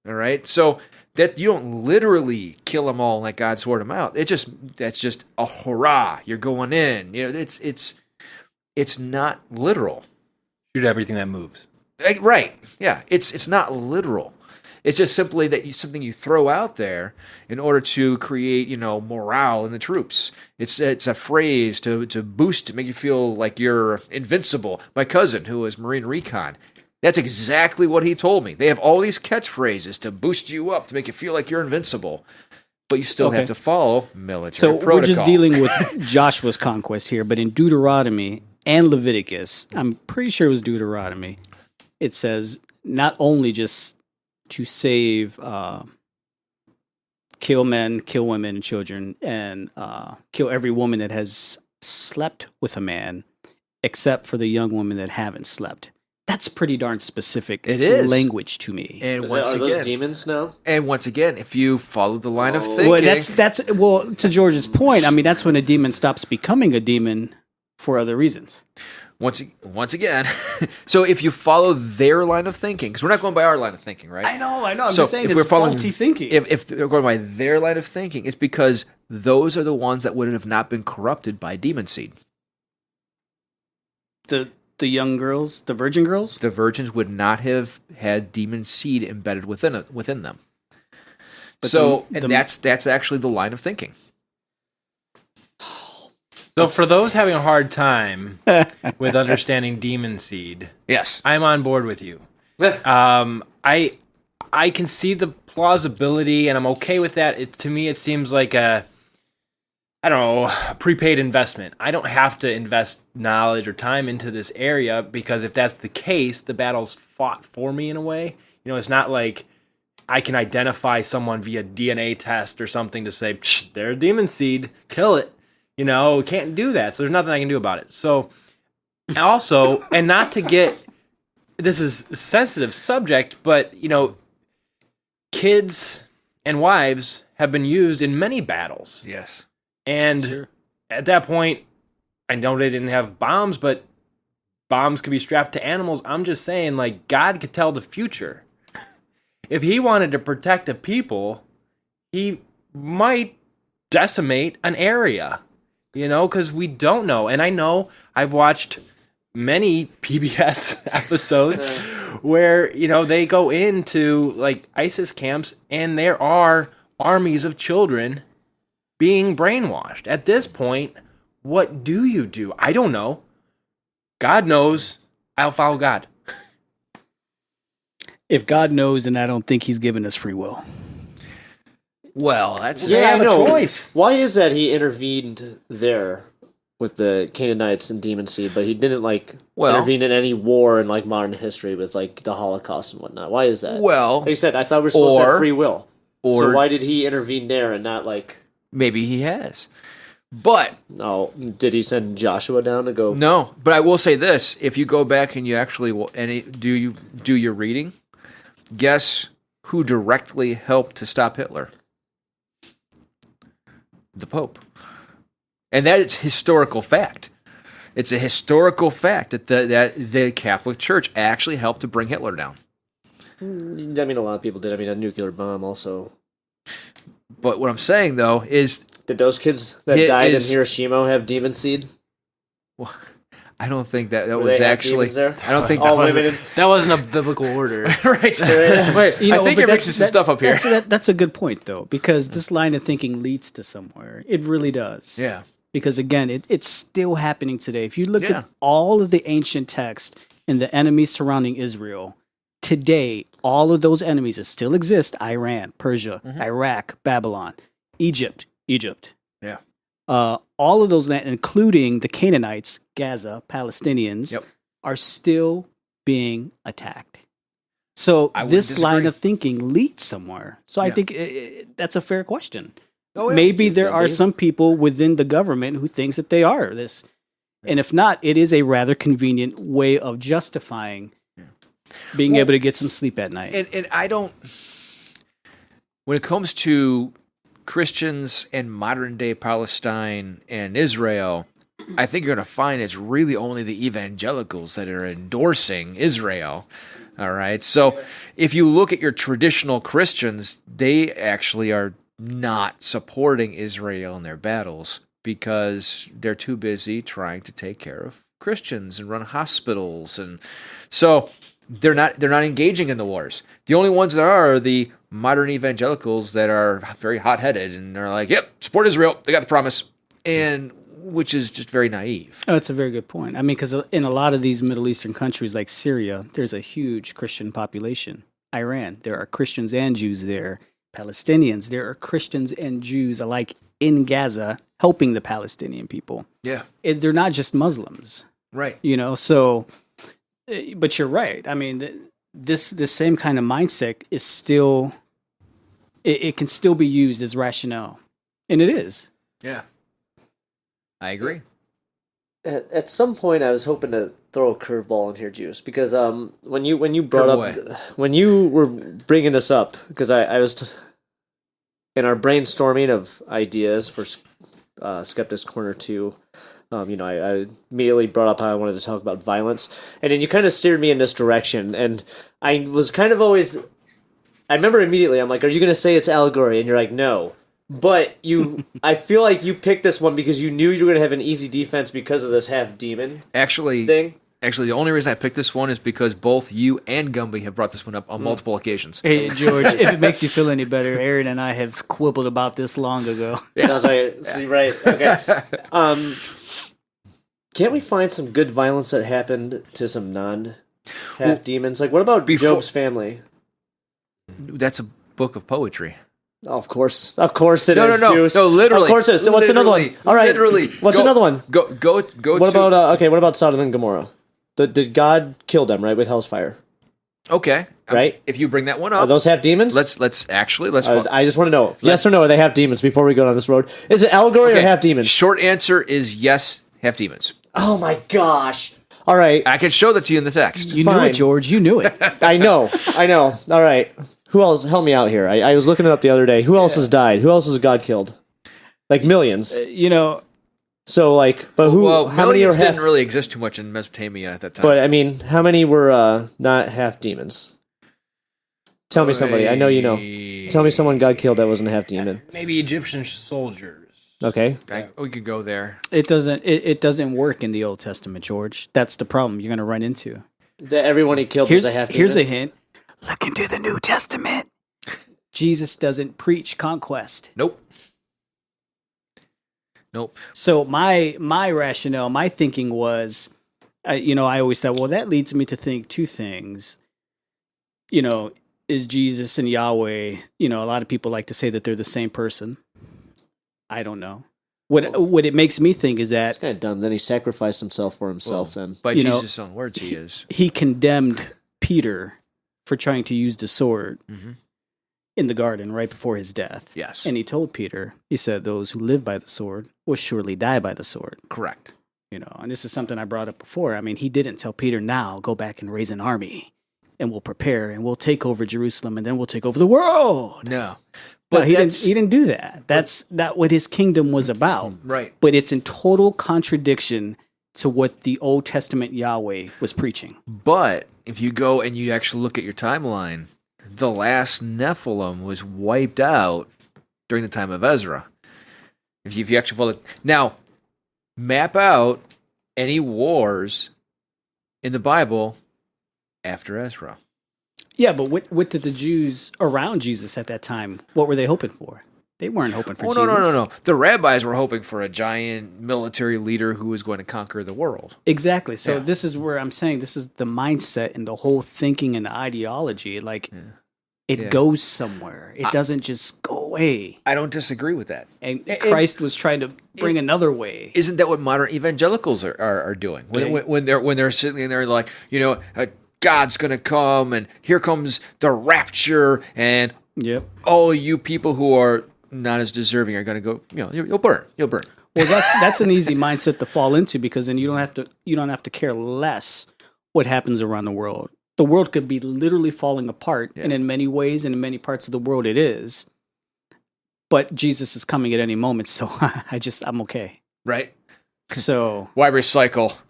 All right, so that you don't literally kill them all and let God sort them out. That's just a hurrah. You're going in. It's not literal. Shoot everything that moves. Right. Yeah. It's not literal. It's just simply that something you throw out there in order to create, morale in the troops. It's a phrase to boost, to make you feel like you're invincible. My cousin, who was Marine Recon, that's exactly what he told me. They have all these catchphrases to boost you up, to make you feel like you're invincible. But you still Okay. have to follow military So protocol. we're just dealing with Joshua's conquest here, but in Deuteronomy and Leviticus, I'm pretty sure it was Deuteronomy, it says not only just to save, kill men, kill women and children, and kill every woman that has slept with a man, except for the young women that haven't slept. That's pretty darn specific It is. language to me. And Are those demons now? and once again, if you follow the line of thinking, Well, that's to George's point. I mean, that's when a demon stops becoming a demon for other reasons. once again, so if you follow their line of thinking, because we're not going by our line of thinking, right? I know. I'm So just saying if it's we're following faulty thinking. If they're going by their line of thinking, it's because those are the ones that would have not been corrupted by demon seed. The young girls, the virgin girls. The virgins would not have had demon seed embedded within them. But So the- that's actually the line of thinking. So for those having a hard time with understanding demon seed, Yes. I'm on board with you. I can see the plausibility, and I'm okay with that. To me, it seems like a prepaid investment. I don't have to invest knowledge or time into this area because if that's the case, the battle's fought for me in a way. It's not like I can identify someone via DNA test or something to say, they're a demon seed, kill it. We can't do that. So there's nothing I can do about it. So also, and not to get, this is a sensitive subject, but, kids and wives have been used in many battles. Yes. And at that point, I know they didn't have bombs, but bombs could be strapped to animals. I'm just saying, like, God could tell the future. If he wanted to protect a people, he might decimate an area, because we don't know. And I know I've watched many PBS episodes where, they go into, like, ISIS camps, and there are armies of children being brainwashed. At this point, what do you do? I don't know. God knows. I'll follow God. If God knows, then I don't think He's given us free will. Well, that's They have I a know. choice. Why is that he intervened there with the Canaanites and demon seed, but he didn't intervene in any war in modern history with the Holocaust and whatnot? Why is that? well. Like you said, I thought we were supposed to or- have free will. or- So why did he intervene there and not Maybe he has, but did he send Joshua down to go? no. But I will say this: if you go back and you actually do your reading, guess who directly helped to stop Hitler? The Pope. And that is historical fact. It's a historical fact that the Catholic Church actually helped to bring Hitler down. I mean, a lot of people did. I mean, a nuclear bomb also. But what I'm saying, though, is Did those kids that It died is- in Hiroshima have demon seed? I don't think that Were was they actually. demons there? I don't think All that was. women. That wasn't a biblical order. Right. Wait, I think but you're that's- mixing some stuff up here. That's a good point, though, because this line of thinking leads to somewhere. It really does. Yeah. Because again, it's still happening today. If you look Yeah. at all of the ancient texts and the enemies surrounding Israel, today, all of those enemies that still exist: Iran, Persia, Iraq, Babylon, Egypt. Yeah. All of those, including the Canaanites, Gaza, Palestinians, Yep. are still being attacked. So I wouldn't this line disagree. of thinking leads somewhere. So I Yeah. think that's a fair question. Oh, yeah. Maybe there Could are be. some people within the government who thinks that they are this. And if not, it is a rather convenient way of justifying being able to get some sleep at night. And I don't. When it comes to Christians and modern day Palestine and Israel, I think you're going to find it's really only the evangelicals that are endorsing Israel. All right. So if you look at your traditional Christians, they actually are not supporting Israel in their battles because they're too busy trying to take care of Christians and run hospitals. And so they're not engaging in the wars. The only ones that are the modern evangelicals that are very hot-headed and they're like, yep, support Israel. They got the promise. And which is just very naive. Oh, that's a very good point. I mean, because in a lot of these Middle Eastern countries like Syria, there's a huge Christian population. Iran, there are Christians and Jews there. Palestinians, there are Christians and Jews alike in Gaza helping the Palestinian people. Yeah. They're not just Muslims, Right. so, but you're right. I mean, this same kind of mindset is still, it can still be used as rationale. And it is. Yeah. I agree. At some point, I was hoping to throw a curveball in here, Juice, because when you brought Give up when you were bringing this up, because I was in our brainstorming of ideas for Skeptic's Corner 2. I immediately brought up how I wanted to talk about violence, and then you kind of steered me in this direction, and I was kind of always. I remember immediately, I'm like, "Are you going to say it's allegory?" And you're like, "No." But I feel like you picked this one because you knew you were going to have an easy defense because of this half demon Actually, thing. the only reason I picked this one is because both you and Gumby have brought this one up on multiple occasions. Hey, George, if it makes you feel any better, Aaron and I have quibbled about this long ago. Sounds like see, right. Okay. Can't we find some good violence that happened to some non-half demons? Like, what about Job's family? That's a book of poetry. Oh, of course it No, is. no, no, Juice. no, literally. Of course it is. What's another one? All right. Literally. What's another one? Go. What about What about Sodom and Gomorrah? Did God kill them, right, with hell's fire? Okay. Right? If you bring that one Are up, those half demons? let's. I just want to know. Yes or no, are they half demons before we go down this road? Is it allegory or half demons? Short answer is yes. Half demons. Oh my gosh. All right. I can show that to you in the text. You knew Fine. it, George. You knew it. I know. All right. Who else? Help me out here. I was looking it up the other day. Who else has died? Who else has God killed? Like millions. So like, but who? Well, how many are millions half? didn't really exist too much in Mesopotamia at that time. But I mean, how many were not half demons? Tell me somebody. I know you know. Tell me someone God killed that wasn't a half demon. Maybe Egyptian soldiers. Okay. We could go there. It doesn't work in the Old Testament, George. That's the problem you're going to run into. That everyone he killed Here's was a half demon. here's a hint. Look into the New Testament. Jesus doesn't preach conquest. Nope. So my rationale, my thinking was, I always thought, well, that leads me to think two things. Is Jesus and Yahweh? A lot of people like to say that they're the same person. I don't know. What it makes me think is that It's kind of dumb. Then he sacrificed himself for himself. Then By You know, Jesus' own words, he is. he condemned Peter for trying to use the sword Mhm. in the garden right before his death. Yes. And he told Peter, he said, those who live by the sword will surely die by the sword. Correct. And this is something I brought up before. I mean, he didn't tell Peter, now go back and raise an army and we'll prepare and we'll take over Jerusalem and then we'll take over the world. No. But he that's- didn't do that. That's not what his kingdom was about. Right. But it's in total contradiction to what the Old Testament Yahweh was preaching. But if you go and you actually look at your timeline, the last Nephilim was wiped out during the time of Ezra. If you actually follow it. Now, map out any wars in the Bible after Ezra. Yeah, but what did the Jews around Jesus at that time, what were they hoping for? They weren't hoping for Oh, Jesus. no. The rabbis were hoping for a giant military leader who was going to conquer the world. Exactly. So Yeah. this is where I'm saying this is the mindset and the whole thinking and the ideology. Like, it Yeah. goes somewhere. It doesn't just go away. I don't disagree with that. And Christ was trying to bring another way. Isn't that what modern evangelicals are doing? When they're sitting there like, God's going to come and here comes the rapture and Yep. all you people who are not as deserving are going to go, you'll burn. Well, that's an easy mindset to fall into because then you don't have to care less what happens around the world. The world could be literally falling apart, and in many ways and in many parts of the world it is. But Jesus is coming at any moment, so I'm okay. Right? So Why recycle?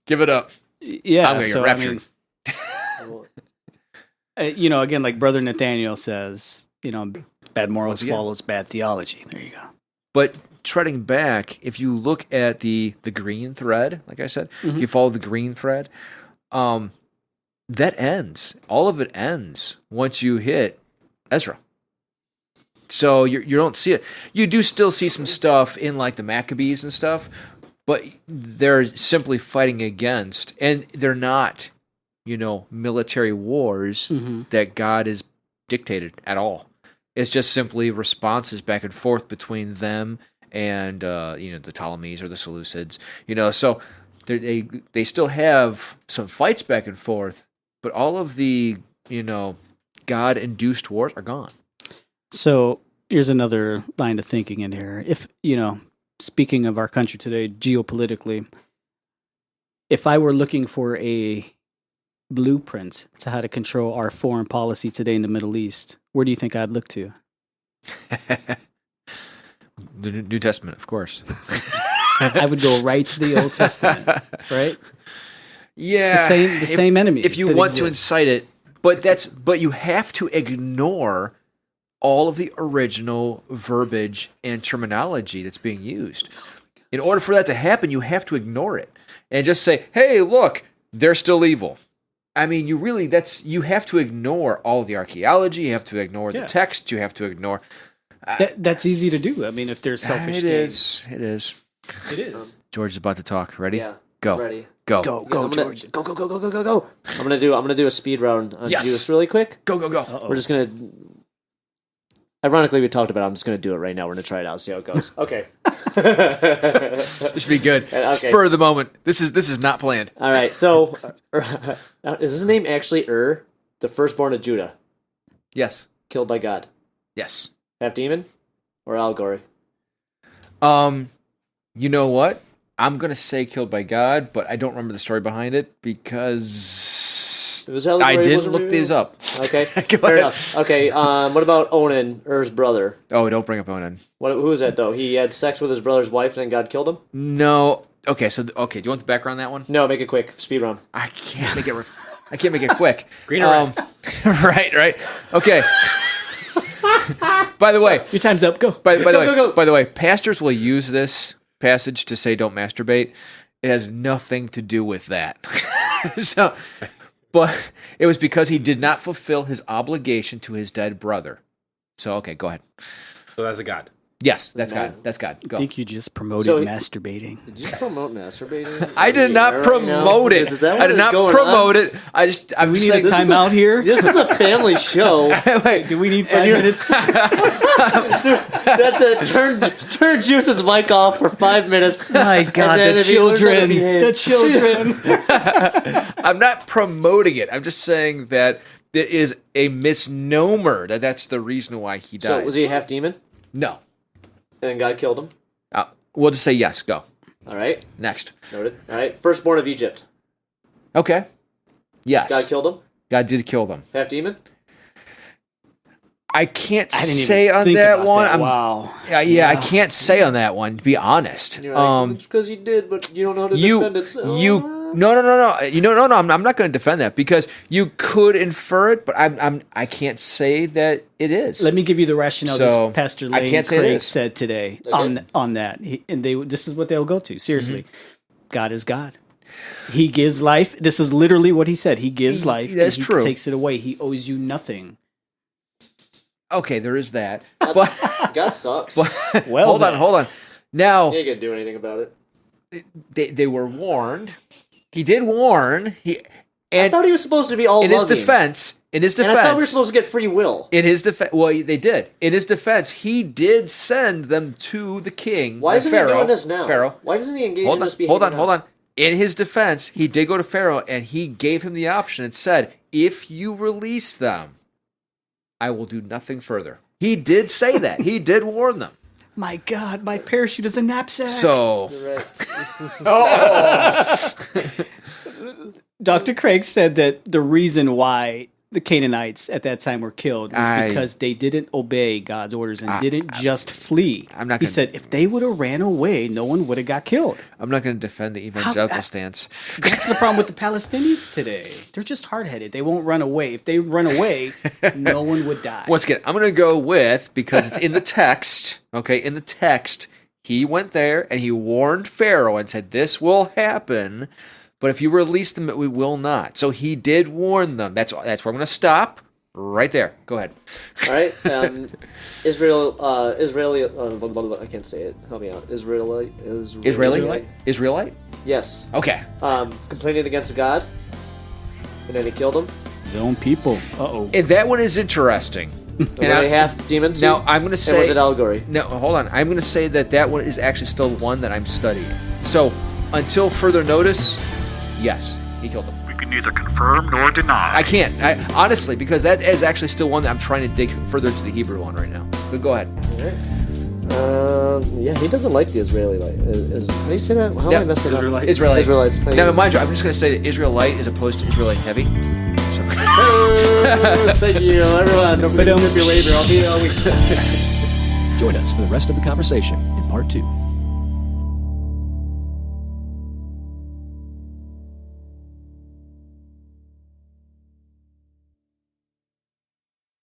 Give it up. yeah, I'm going to get raptured. Again, like Brother Nathaniel says, bad morals again. follows bad theology. There you go. But treading back, if you look at the green thread, like I said, if you follow the green thread, that ends. All of it ends once you hit Ezra. So you don't see it. You do still see some stuff in like the Maccabees and stuff, but they're simply fighting against, and they're not, military wars that God has dictated at all. It's just simply responses back and forth between them and the Ptolemies or the Seleucids. So they still have some fights back and forth, but all of the God-induced wars are gone. So here's another line of thinking in here. If, speaking of our country today, geopolitically, if I were looking for a blueprint to how to control our foreign policy today in the Middle East, where do you think I'd look to? The New Testament, of course. I would go right to the Old Testament, right? Yeah, It's the same enemy. If you want to incite it, but you have to ignore all of the original verbiage and terminology that's being used. In order for that to happen, you have to ignore it and just say, "Hey, look, they're still evil." I mean, you have to ignore all the archaeology. You have to ignore the text. You have to ignore. That's easy to do. I mean, if there's selfish gains. It is. It is. George is about to talk. Ready? Yeah. Go. Ready. Go. George. Go. I'm gonna do a speed round on Yes. Judas really quick. Go. We're just gonna. Ironically, we talked about it. I'm just gonna do it right now. We're gonna try it out, see how it goes. Okay. This should be good. Okay. Spur of the moment. This is not planned. All right. So, is his name actually the firstborn of Judah, Yes. killed by God, Yes. half demon, or allegory? You know what? I'm gonna say killed by God, but I don't remember the story behind it because It was allegory, I didn't wasn't look real? these up. Okay. Go Fair ahead. enough. Okay. What about Onan, Er's brother? Oh, don't bring up Onan. Who is that though? He had sex with his brother's wife, and then God killed him. No. Okay. So do you want the background on that one? No, make it quick. Speed round. I can't make it. I can't make it quick. Green or red? Right. Okay. By the way, Your time's up. Go. By the way, go. by the way, pastors will use this passage to say don't masturbate. It has nothing to do with that. But it was because he did not fulfill his obligation to his dead brother. So okay, go ahead. So that's a god. Yes, that's God. That's God. I Go. think you just promoted So- masturbating. Did you promote masturbating? I did not promote it. Is that what I did is not going promote on? it. I'm We just need a saying. timeout here. This is a family show. Wait, Do we need 5 minutes? That's it. Turn Juice's mic off for 5 minutes. My God, then the if he learns how to children. behave- The children. I'm not promoting it. I'm just saying that it is a misnomer. That's the reason why he died. So was he a half demon? No. And God killed him. We'll just say yes. Go. All right. Next. Noted. All right. Firstborn of Egypt. Okay. Yes. God killed him. God did kill them. Half demon. I can't I didn't even say on think that about one. that. I'm, Wow. yeah, I can't say on that one. To be honest. And you're like, it's because you did, but you don't know how to defend it. So. No. I'm not going to defend that because you could infer it, but I can't say that it is. Let me give you the rationale So, this Pastor I Lane can't say it Craig is. said today Okay. on that. This is what they'll go to. Seriously. God is God. He gives life. This is literally what he said. He gives life. That's and he true. takes it away. He owes you nothing. Okay, there is that. But God sucks. Well, hold then. on. Now You ain't gonna do anything about it. they were warned. He did warn. I thought he was supposed to be all in his loving. defense. And I thought we were supposed to get free will. In his defense, well, they did. In his defense, he did send them to the king. Why isn't Pharaoh, he doing this now? Pharaoh. Why doesn't he engage Hold in on, this behavior? hold on. In his defense, he did go to Pharaoh, and he gave him the option and said, "If you release them, I will do nothing further." He did say that. He did warn them. My God, my parachute is a knapsack. So, Dr. Craig said that the reason why the Canaanites at that time were killed was because they didn't obey God's orders and didn't just flee. I'm not He gonna- said if they would have ran away, no one would have got killed. I'm not going to defend the evangelical stance. That's the problem with the Palestinians today. They're just hard-headed. They won't run away. If they run away, no one would die. Once again, I'm going to go with, because it's in the text, okay, in the text, he went there and he warned Pharaoh and said, this will happen, but if you release them, we will not. So he did warn them. That's where I'm going to stop right there. Go ahead. All right. Israeli. I can't say it. Help me out. Israelite. Israelite? Yes. Okay. Complaining against God, and then he killed him. His own people. Uh-oh. And that one is interesting. And were they half demons? Now, I'm going to say... And was it allegory? No, hold on. I'm going to say that one is actually still one that I'm studying. So, until further notice, yes, he killed them. We can neither confirm nor deny. I can't, honestly, because that is actually still one that I'm trying to dig further into the Hebrew on right now. But go ahead. Yeah, he doesn't like the Israeli light. How do you say that? How am I messing up? Israelite. Israelites. Thank Now, you. mind you, I'm just going to say that Israelite as opposed to Israelite heavy. So. Thank you, everyone. Don't forget to tip your waiver. I'll be here all week. Join us for the rest of the conversation in part 2.